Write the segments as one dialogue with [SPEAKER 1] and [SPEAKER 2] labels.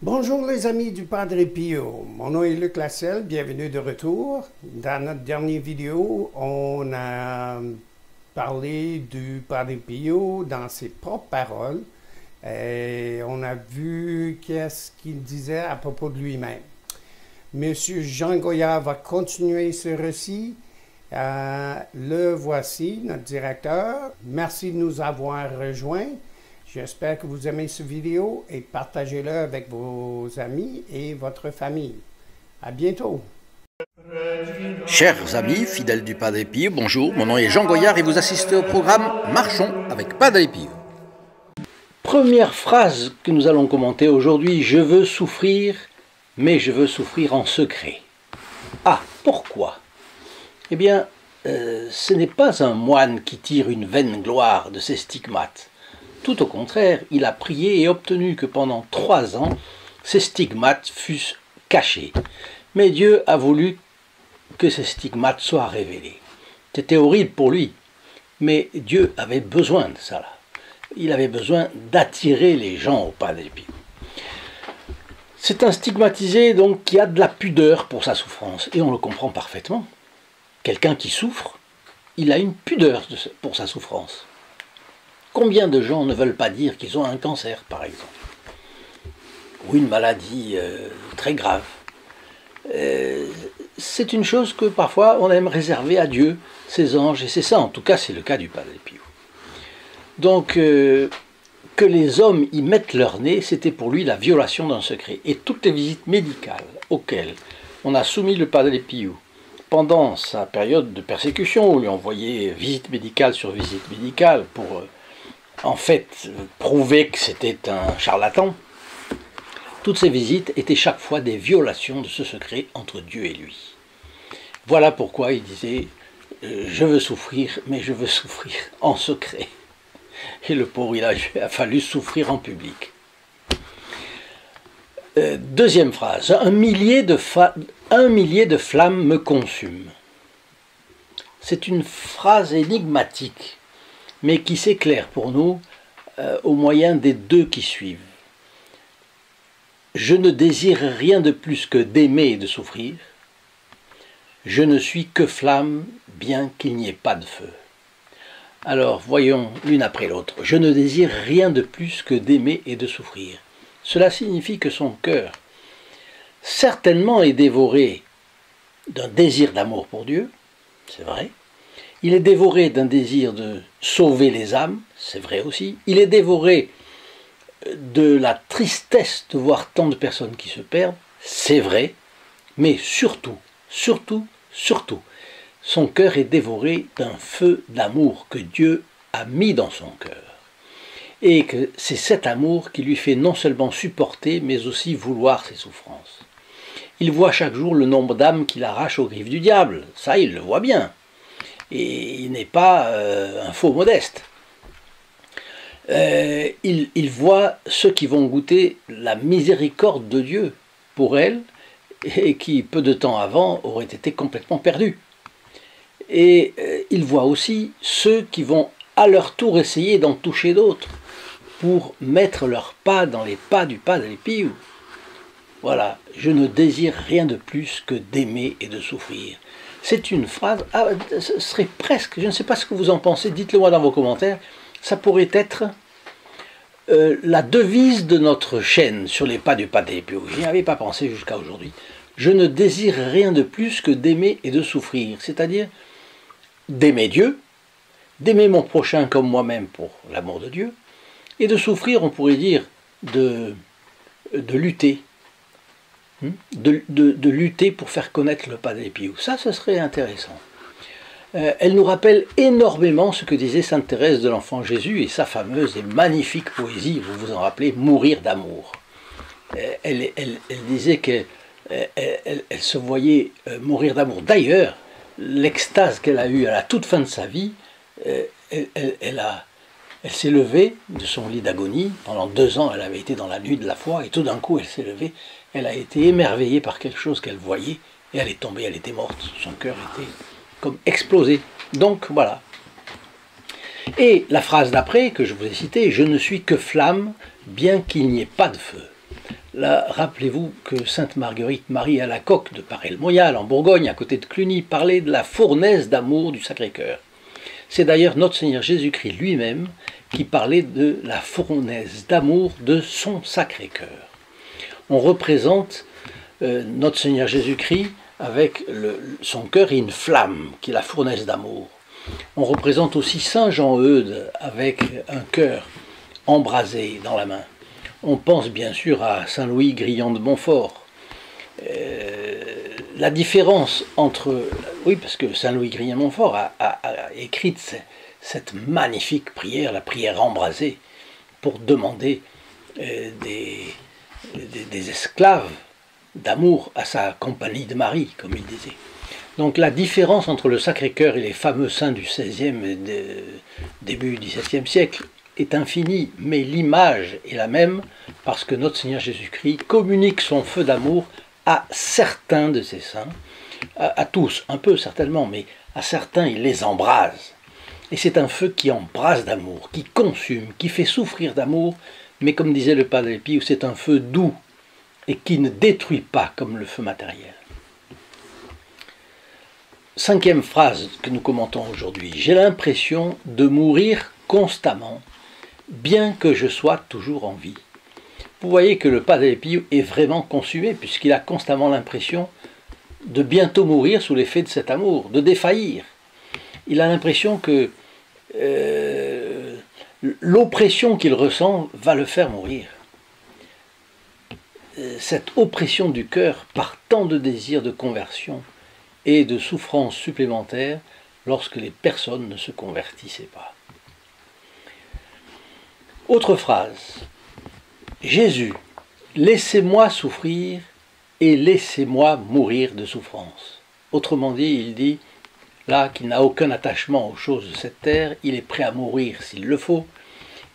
[SPEAKER 1] Bonjour les amis du Padre Pio, mon nom est Luc Lasselle, bienvenue de retour. Dans notre dernière vidéo, on a parlé du Padre Pio dans ses propres paroles et on a vu qu'est-ce qu'il disait à propos de lui-même. Monsieur Jean Goyard va continuer ce récit. Le voici, notre directeur. Merci de nous avoir rejoints. J'espère que vous aimez cette vidéo et partagez-le avec vos amis et votre famille. À bientôt.
[SPEAKER 2] Chers amis, fidèles du Padre Pio, bonjour, mon nom est Jean Goyard et vous assistez au programme Marchons avec Padre Pio. Première phrase que nous allons commenter aujourd'hui, je veux souffrir, mais je veux souffrir en secret. Ah, pourquoi? Eh bien, ce n'est pas un moine qui tire une vaine gloire de ses stigmates. Tout au contraire, il a prié et obtenu que pendant 3 ans, ces stigmates fussent cachés. Mais Dieu a voulu que ces stigmates soient révélés. C'était horrible pour lui, mais Dieu avait besoin de ça. Il avait besoin d'attirer les gens au Padre Pio. C'est un stigmatisé donc qui a de la pudeur pour sa souffrance, et on le comprend parfaitement. Quelqu'un qui souffre, il a une pudeur pour sa souffrance. Combien de gens ne veulent pas dire qu'ils ont un cancer, par exemple, ou une maladie très grave? C'est une chose que parfois on aime réserver à Dieu, ses anges, et c'est ça, en tout cas, c'est le cas du Padre Pio. Donc, que les hommes y mettent leur nez, c'était pour lui la violation d'un secret. Et toutes les visites médicales auxquelles on a soumis le Padre Pio pendant sa période de persécution, où on lui envoyait visite médicale sur visite médicale pour en fait prouver que c'était un charlatan, toutes ces visites étaient chaque fois des violations de ce secret entre Dieu et lui. Voilà pourquoi il disait je veux souffrir, mais je veux souffrir en secret. Et le pauvre, il a fallu souffrir en public. Deuxième phrase, un millier de flammes me consument. C'est une phrase énigmatique, mais qui s'éclaire pour nous au moyen des 2 qui suivent. Je ne désire rien de plus que d'aimer et de souffrir. Je ne suis que flamme, bien qu'il n'y ait pas de feu. Alors, voyons l'une après l'autre. Je ne désire rien de plus que d'aimer et de souffrir. Cela signifie que son cœur, certainement, est dévoré d'un désir d'amour pour Dieu, c'est vrai. Il est dévoré d'un désir de sauver les âmes, c'est vrai aussi. Il est dévoré de la tristesse de voir tant de personnes qui se perdent, c'est vrai. Mais surtout, son cœur est dévoré d'un feu d'amour que Dieu a mis dans son cœur. Et que c'est cet amour qui lui fait non seulement supporter, mais aussi vouloir ses souffrances. Il voit chaque jour le nombre d'âmes qu'il arrache aux griffes du diable, ça il le voit bien. Et il n'est pas un faux modeste. Il voit ceux qui vont goûter la miséricorde de Dieu pour elles, et qui, peu de temps avant, auraient été complètement perdus. Et il voit aussi ceux qui vont à leur tour essayer d'en toucher d'autres, pour mettre leurs pas dans les pas du Padre Pio. Voilà, je ne désire rien de plus que d'aimer et de souffrir. C'est une phrase, ce serait presque, je ne sais pas ce que vous en pensez, dites-le moi dans vos commentaires, ça pourrait être la devise de notre chaîne sur les pas du Padre Pio. Je n'y avais pas pensé jusqu'à aujourd'hui. Je ne désire rien de plus que d'aimer et de souffrir, c'est-à-dire d'aimer Dieu, d'aimer mon prochain comme moi-même pour l'amour de Dieu, et de souffrir, on pourrait dire, de lutter. De lutter pour faire connaître le Padre Pio. Ça, ce serait intéressant. Elle nous rappelle énormément ce que disait Sainte Thérèse de l'Enfant Jésus et sa fameuse et magnifique poésie, vous vous en rappelez, Mourir d'amour. Elle disait qu'elle se voyait mourir d'amour. D'ailleurs, l'extase qu'elle a eue à la toute fin de sa vie, elle s'est levée de son lit d'agonie. Pendant 2 ans, elle avait été dans la nuit de la foi, et tout d'un coup, elle s'est levée. Elle a été émerveillée par quelque chose qu'elle voyait, et elle est tombée, elle était morte. Son cœur était comme explosé. Donc, voilà. Et la phrase d'après, que je vous ai citée, « Je ne suis que flamme, bien qu'il n'y ait pas de feu ». Là, rappelez-vous que sainte Marguerite Marie Alacoque de Paray-le-Monial, en Bourgogne, à côté de Cluny, parlait de la fournaise d'amour du Sacré-Cœur. C'est d'ailleurs notre Seigneur Jésus-Christ lui-même qui parlait de la fournaise d'amour de son Sacré-Cœur. On représente notre Seigneur Jésus-Christ avec son cœur et une flamme, qui est la fournaise d'amour. On représente aussi Saint Jean-Eudes avec un cœur embrasé dans la main. On pense bien sûr à Saint Louis Grillon de Montfort. La différence entre... Oui, parce que Saint Louis Grillon de Montfort a écrit cette magnifique prière, la prière embrasée, pour demander des esclaves d'amour à sa compagnie de Marie, comme il disait. Donc la différence entre le Sacré-Cœur et les fameux saints du XVIe et début du XVIIe siècle est infinie, mais l'image est la même parce que notre Seigneur Jésus-Christ communique son feu d'amour à certains de ses saints, à tous, un peu certainement, mais à certains il les embrase. Et c'est un feu qui embrase d'amour, qui consume, qui fait souffrir d'amour, mais comme disait le Padre Pio, c'est un feu doux et qui ne détruit pas comme le feu matériel. Cinquième phrase que nous commentons aujourd'hui. J'ai l'impression de mourir constamment, bien que je sois toujours en vie. Vous voyez que le Padre Pio est vraiment consumé, puisqu'il a constamment l'impression de bientôt mourir sous l'effet de cet amour, de défaillir. Il a l'impression que l'oppression qu'il ressent va le faire mourir. Cette oppression du cœur par tant de désirs de conversion et de souffrances supplémentaires lorsque les personnes ne se convertissaient pas. Autre phrase. Jésus, laissez-moi souffrir et laissez-moi mourir de souffrance. Autrement dit, il dit là qu'il n'a aucun attachement aux choses de cette terre, il est prêt à mourir s'il le faut.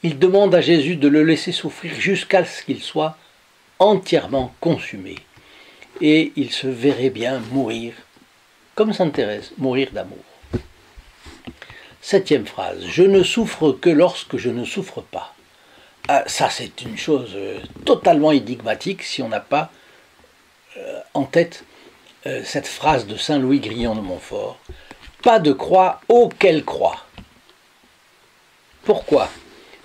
[SPEAKER 2] Il demande à Jésus de le laisser souffrir jusqu'à ce qu'il soit entièrement consumé. Et il se verrait bien mourir, comme sainte Thérèse, mourir d'amour. Septième phrase. Je ne souffre que lorsque je ne souffre pas. Ça, c'est une chose totalement énigmatique si on n'a pas en tête cette phrase de Saint Louis Grillon de Montfort. Pas de croix, auquel croix. Pourquoi?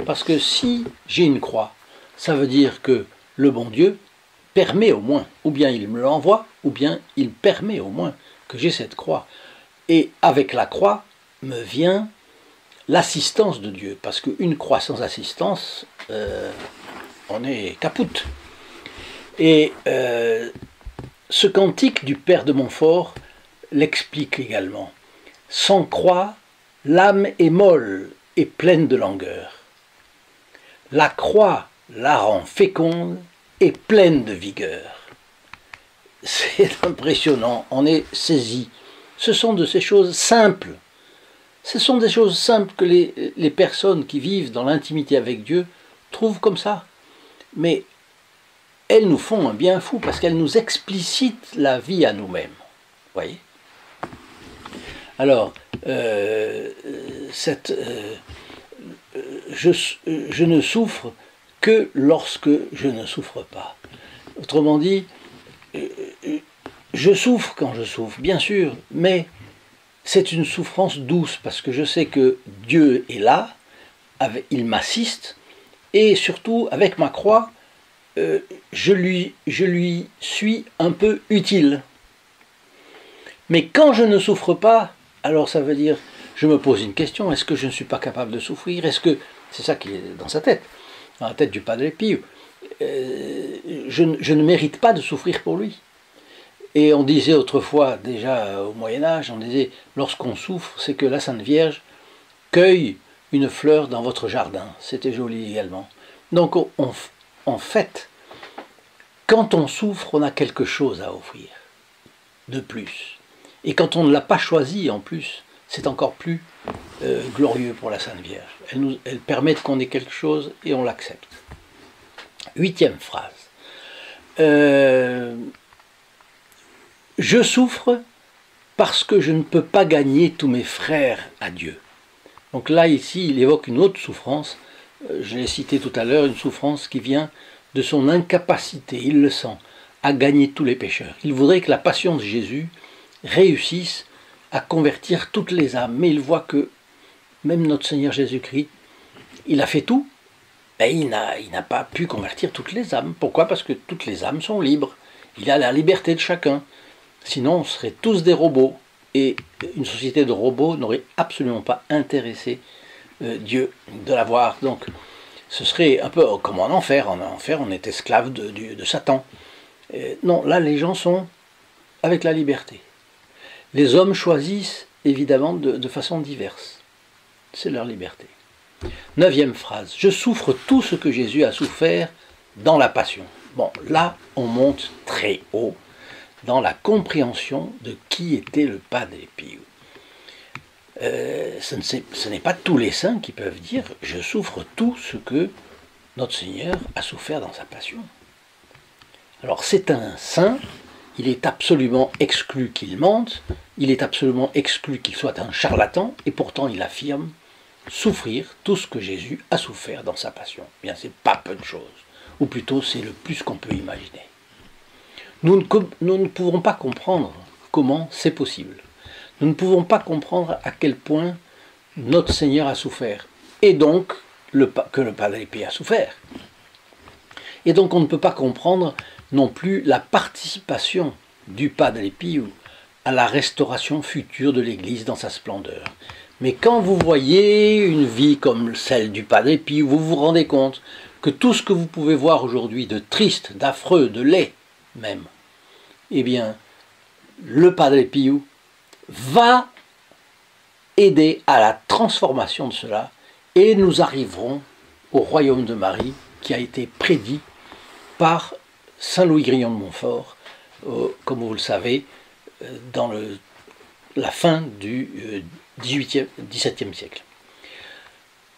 [SPEAKER 2] Parce que si j'ai une croix, ça veut dire que le bon Dieu permet au moins, ou bien il me l'envoie, ou bien il permet au moins que j'ai cette croix. Et avec la croix me vient l'assistance de Dieu, parce qu'une croix sans assistance, on est capoute. Et ce cantique du Père de Montfort l'explique également. Sans croix, l'âme est molle et pleine de langueur. La croix la rend féconde et pleine de vigueur. C'est impressionnant, on est saisi. Ce sont de ces choses simples. Ce sont des choses simples que les personnes qui vivent dans l'intimité avec Dieu trouvent comme ça. Mais elles nous font un bien fou parce qu'elles nous explicitent la vie à nous-mêmes. Vous voyez? Alors, je ne souffre que lorsque je ne souffre pas. Autrement dit, je souffre quand je souffre, bien sûr, mais c'est une souffrance douce parce que je sais que Dieu est là, il m'assiste, et surtout avec ma croix, je lui suis un peu utile. Mais quand je ne souffre pas, alors ça veut dire, je me pose une question, est-ce que je ne suis pas capable de souffrir? Est-ce que, c'est ça qui est dans sa tête, dans la tête du Padre Pio, je ne mérite pas de souffrir pour lui. Et on disait autrefois, déjà au Moyen-Âge, on disait, lorsqu'on souffre, c'est que la Sainte Vierge cueille une fleur dans votre jardin. C'était joli également. Donc en fait, quand on souffre, on a quelque chose à offrir, de plus. Et quand on ne l'a pas choisi en plus, c'est encore plus glorieux pour la Sainte Vierge. Elle permet qu'on ait quelque chose et on l'accepte. Huitième phrase. Je souffre parce que je ne peux pas gagner tous mes frères à Dieu. Donc là, ici, il évoque une autre souffrance. Je l'ai cité tout à l'heure, une souffrance qui vient de son incapacité, il le sent, à gagner tous les pécheurs. Il voudrait que la passion de Jésus réussisse à convertir toutes les âmes. Mais il voit que même notre Seigneur Jésus-Christ, il a fait tout, et il n'a pas pu convertir toutes les âmes. Pourquoi? Parce que toutes les âmes sont libres. Il a la liberté de chacun. Sinon, on serait tous des robots. Et une société de robots n'aurait absolument pas intéressé Dieu de l'avoir. Donc, ce serait un peu comme en enfer. En enfer, on est esclave de Satan. Non, là, les gens sont avec la liberté. Les hommes choisissent, évidemment, de façon diverse. C'est leur liberté. 9e phrase. Je souffre tout ce que Jésus a souffert dans la passion. Bon, là, on monte très haut dans la compréhension de qui était le Padre Pio. Ce n'est pas tous les saints qui peuvent dire « je souffre tout ce que notre Seigneur a souffert dans sa passion ». Alors c'est un saint, il est absolument exclu qu'il mente, il est absolument exclu qu'il soit un charlatan, et pourtant il affirme souffrir tout ce que Jésus a souffert dans sa passion. Eh bien, c'est pas peu de choses, ou plutôt c'est le plus qu'on peut imaginer. Nous ne pouvons pas comprendre comment c'est possible. Nous ne pouvons pas comprendre à quel point notre Seigneur a souffert, et donc que le Padre Pio a souffert. Et donc on ne peut pas comprendre non plus la participation du Padre Pio à la restauration future de l'Église dans sa splendeur. Mais quand vous voyez une vie comme celle du Padre Pio, vous vous rendez compte que tout ce que vous pouvez voir aujourd'hui de triste, d'affreux, de laid même, eh bien, le Padre Pio va aider à la transformation de cela, et nous arriverons au royaume de Marie qui a été prédit par Saint Louis Grillon de Montfort, comme vous le savez, dans la fin du XVIIe siècle.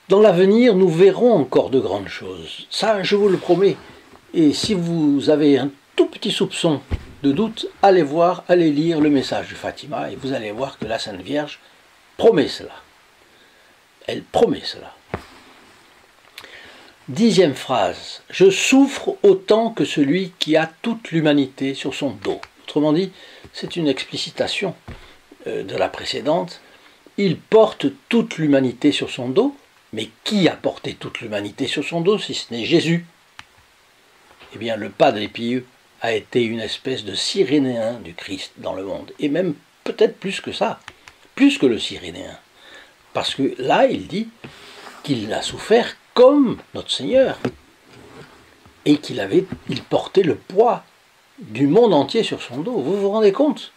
[SPEAKER 2] Dans l'avenir, nous verrons encore de grandes choses. Ça, je vous le promets. Et si vous avez un tout petit soupçon de doute, allez voir, allez lire le message de Fatima, et vous allez voir que la Sainte Vierge promet cela. Elle promet cela. 10e phrase. Je souffre autant que celui qui a toute l'humanité sur son dos. Autrement dit, c'est une explicitation de la précédente. Il porte toute l'humanité sur son dos, mais qui a porté toute l'humanité sur son dos si ce n'est Jésus? Eh bien, le Padre Pio a été une espèce de Cyrénéen du Christ dans le monde, et même peut-être plus que ça, plus que le Cyrénéen. Parce que là, il dit qu'il a souffert comme notre Seigneur, et il portait le poids du monde entier sur son dos. Vous vous rendez compte?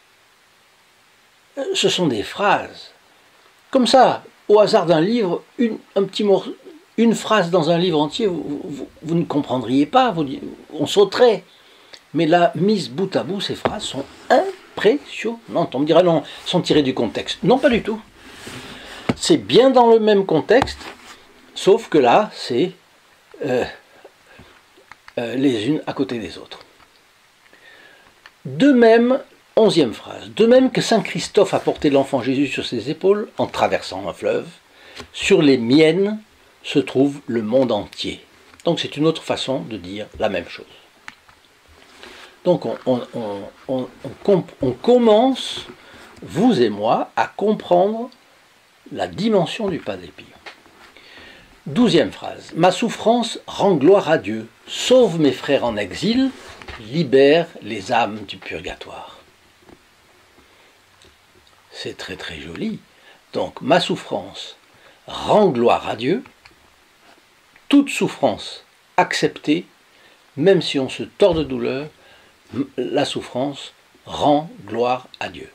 [SPEAKER 2] Ce sont des phrases, comme ça, au hasard d'un livre, une phrase dans un livre entier, vous ne comprendriez pas, on sauterait. Mais là, mise bout à bout, ces phrases sont impressionnantes. On me dira non, sont tirées du contexte. Non, pas du tout. C'est bien dans le même contexte, sauf que là, c'est les unes à côté des autres. De même, 11e phrase, de même que Saint Christophe a porté l'enfant Jésus sur ses épaules en traversant un fleuve, sur les miennes se trouve le monde entier. Donc c'est une autre façon de dire la même chose. Donc on commence, vous et moi, à comprendre la dimension du Padre Pio. 12e phrase. Ma souffrance rend gloire à Dieu, sauve mes frères en exil, libère les âmes du purgatoire. C'est très très joli. Donc ma souffrance rend gloire à Dieu, toute souffrance acceptée, même si on se tord de douleur, la souffrance rend gloire à Dieu.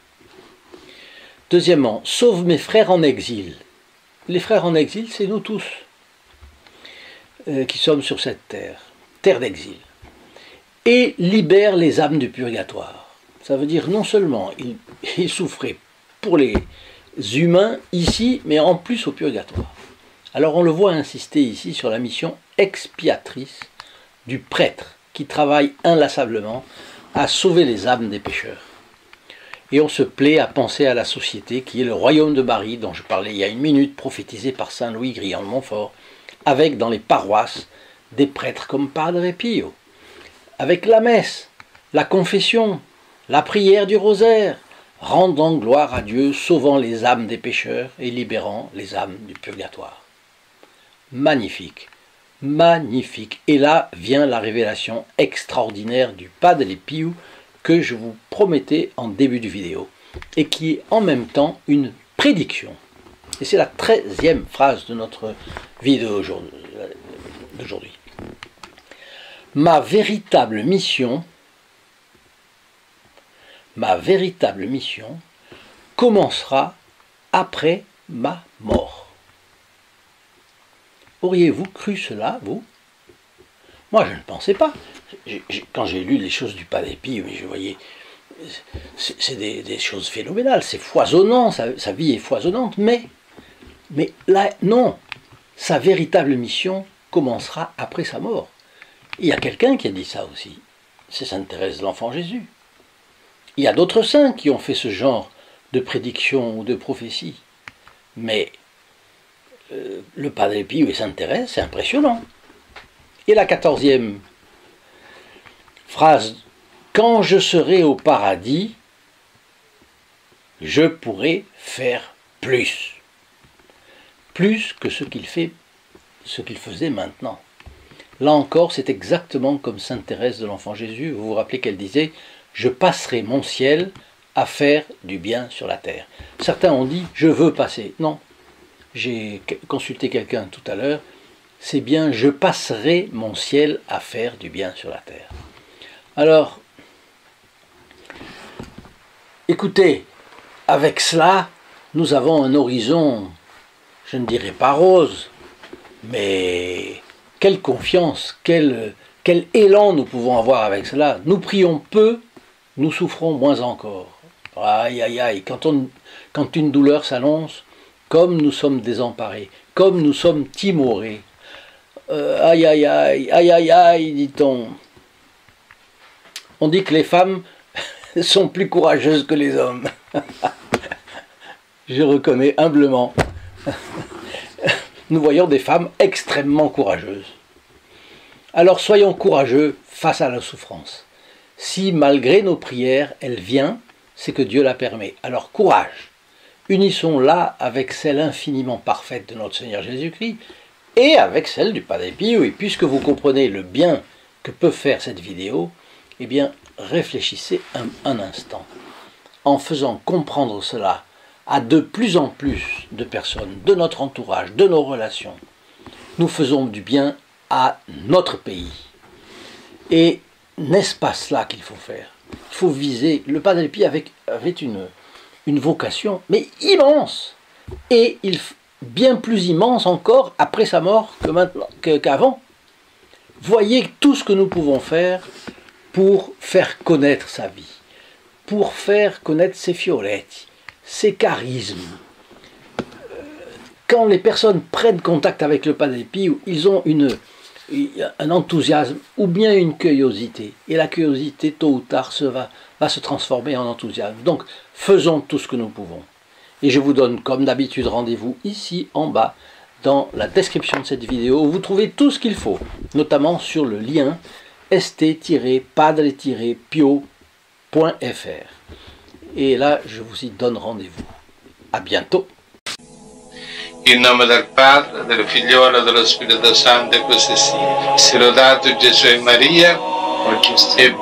[SPEAKER 2] Deuxièmement, sauve mes frères en exil. Les frères en exil, c'est nous tous qui sommes sur cette terre, terre d'exil. Et libère les âmes du purgatoire. Ça veut dire non seulement il souffrait pour les humains ici, mais en plus au purgatoire. Alors on le voit insister ici sur la mission expiatrice du prêtre qui travaille inlassablement à sauver les âmes des pécheurs. Et on se plaît à penser à la société qui est le royaume de Marie, dont je parlais il y a une minute, prophétisé par Saint Louis Grillon de Montfort, avec dans les paroisses des prêtres comme Padre Pio, avec la messe, la confession, la prière du rosaire, rendant gloire à Dieu, sauvant les âmes des pécheurs et libérant les âmes du purgatoire. Magnifique, magnifique. Et là vient la révélation extraordinaire du Padre Pio que je vous promettais en début de vidéo et qui est en même temps une prédiction. Et c'est la 13e phrase de notre vidéo d'aujourd'hui. Ma véritable mission commencera après ma mort. Auriez-vous cru cela, vous? Moi, je ne pensais pas. Quand j'ai lu les choses du Padre Pio, je voyais, c'est des choses phénoménales, c'est foisonnant, sa vie est foisonnante, mais là, non, sa véritable mission commencera après sa mort. Il y a quelqu'un qui a dit ça aussi, c'est Sainte Thérèse de l'Enfant Jésus. Il y a d'autres saints qui ont fait ce genre de prédiction ou de prophétie, mais le Padre Pio et Sainte Thérèse, c'est impressionnant. Et la 14e phrase, quand je serai au paradis, je pourrai faire plus que ce qu'il faisait maintenant. Là encore, c'est exactement comme Sainte Thérèse de l'Enfant Jésus. Vous vous rappelez qu'elle disait « Je passerai mon ciel à faire du bien sur la terre ». Certains ont dit « Je veux passer ». Non, j'ai consulté quelqu'un tout à l'heure, c'est bien « Je passerai mon ciel à faire du bien sur la terre ». Alors, écoutez, avec cela, nous avons un horizon, je ne dirais pas rose, mais quelle confiance, quel élan nous pouvons avoir avec cela. Nous prions peu, nous souffrons moins encore. Aïe, aïe, aïe, quand une douleur s'annonce, comme nous sommes désemparés, comme nous sommes timorés, aïe, aïe, aïe, aïe, aïe, aïe, dit-on. On dit que les femmes sont plus courageuses que les hommes. Je reconnais humblement. Nous voyons des femmes extrêmement courageuses. Alors soyons courageux face à la souffrance. Si malgré nos prières, elle vient, c'est que Dieu la permet. Alors courage. Unissons-la avec celle infiniment parfaite de notre Seigneur Jésus-Christ et avec celle du Padre Pio. Et puisque vous comprenez le bien que peut faire cette vidéo, eh bien, réfléchissez un instant. En faisant comprendre cela à de plus en plus de personnes, de notre entourage, de nos relations, nous faisons du bien à notre pays. Et n'est-ce pas cela qu'il faut faire? Il faut viser. Le Padre Pio avait une vocation, mais immense, et bien plus immense encore après sa mort qu'avant. Voyez tout ce que nous pouvons faire pour faire connaître sa vie, pour faire connaître ses fioletti, ses charismes. Quand les personnes prennent contact avec le Padre Pio, ils ont un enthousiasme ou bien une curiosité. Et la curiosité, tôt ou tard, va se transformer en enthousiasme. Donc, faisons tout ce que nous pouvons. Et je vous donne, comme d'habitude, rendez-vous ici en bas, dans la description de cette vidéo, où vous trouvez tout ce qu'il faut, notamment sur le lien st-padre-pio.fr. Et là, je vous y donne rendez-vous. À bientôt.
[SPEAKER 3] In nome del Padre, del Figliolo e dello Spirito Santo, e così sia. Sia lodato Gesù e Maria, oggi e